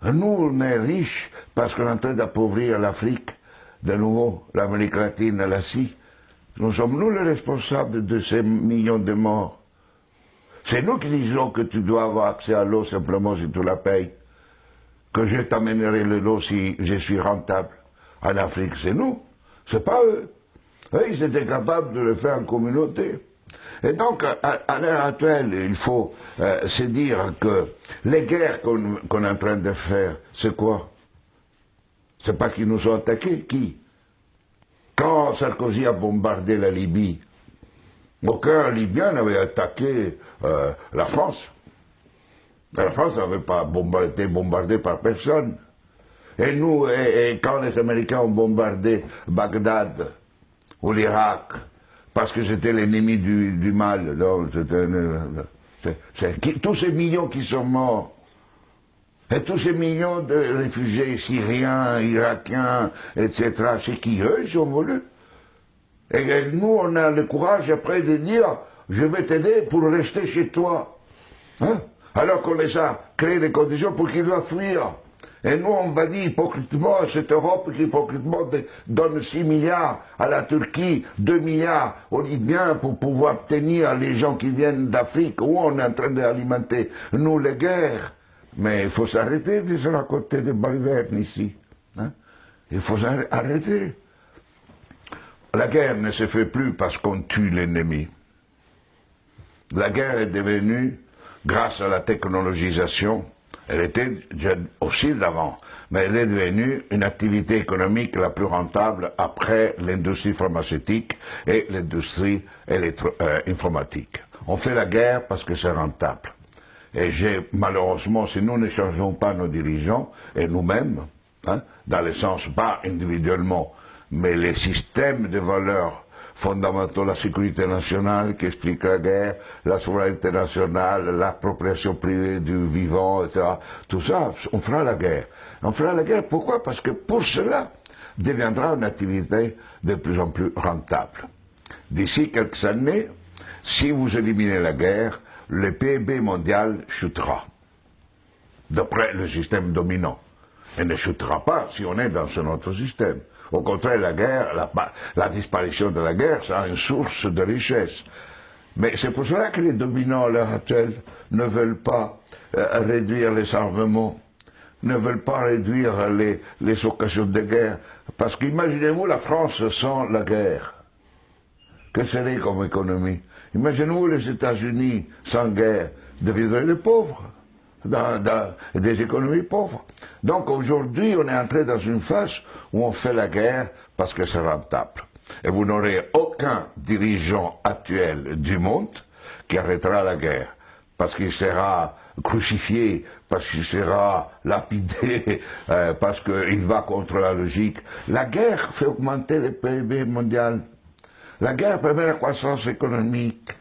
Nous, on est riches parce qu'on est en train d'appauvrir l'Afrique, de nouveau, l'Amérique latine, l'Asie. Nous sommes nous les responsables de ces millions de morts. C'est nous qui disons que tu dois avoir accès à l'eau simplement si tu la payes. Que je t'amènerai l'eau si je suis rentable. En Afrique, c'est nous, c'est pas eux. Eux, ils étaient capables de le faire en communauté. Et donc, à l'heure actuelle, il faut se dire que les guerres qu'on est en train de faire, c'est quoi? C'est pas qu'ils nous ont attaqués, qui? Quand Sarkozy a bombardé la Libye, aucun Libyen n'avait attaqué la France. La France n'avait pas été bombardée par personne. Et nous, et quand les Américains ont bombardé Bagdad ou l'Irak, parce que c'était l'ennemi du mal, donc tous ces millions qui sont morts, et tous ces millions de réfugiés syriens, irakiens, etc., c'est qui eux, ils ont voulu. Et nous, on a le courage après de dire, je vais t'aider pour rester chez toi. Hein? Alors qu'on les a créé des conditions pour qu'ils doivent fuir. Et nous, on va dire hypocritement à cette Europe qui hypocritement donne 6 milliards à la Turquie, 2 milliards aux Libyens pour pouvoir tenir les gens qui viennent d'Afrique, où on est en train d'alimenter, nous, les guerres. Mais il faut s'arrêter de se raconter des balivernes ici. Hein? Il faut arrêter. La guerre ne se fait plus parce qu'on tue l'ennemi. La guerre est devenue, grâce à la technologisation, elle était aussi d'avant, mais elle est devenue une activité économique la plus rentable après l'industrie pharmaceutique et l'industrie informatique. On fait la guerre parce que c'est rentable. Et malheureusement, si nous ne changeons pas nos dirigeants, et nous-mêmes, hein, dans le sens pas individuellement, mais les systèmes de valeurs fondamentaux, la sécurité nationale qui explique la guerre, la souveraineté nationale, l'appropriation privée du vivant, etc. Tout ça, on fera la guerre. On fera la guerre, pourquoi? Parce que pour cela, deviendra une activité de plus en plus rentable. D'ici quelques années, si vous éliminez la guerre, le PIB mondial chutera, d'après le système dominant. Elle ne chutera pas si on est dans un autre système. Au contraire, la guerre, la disparition de la guerre sera une source de richesse. Mais c'est pour cela que les dominants à l'heure actuelle ne veulent pas réduire les armements, ne veulent pas réduire les occasions de guerre. Parce qu'imaginez-vous la France sans la guerre. Que serait comme économie? Imaginez-vous les États-Unis sans guerre, deviendraient les pauvres. Dans des économies pauvres. Donc aujourd'hui, on est entré dans une phase où on fait la guerre parce que c'est rentable. Et vous n'aurez aucun dirigeant actuel du monde qui arrêtera la guerre, parce qu'il sera crucifié, parce qu'il sera lapidé, parce qu'il va contre la logique. La guerre fait augmenter le PIB mondial. La guerre permet la croissance économique.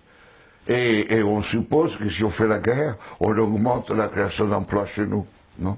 Et on suppose que si on fait la guerre, on augmente la création d'emplois chez nous, non?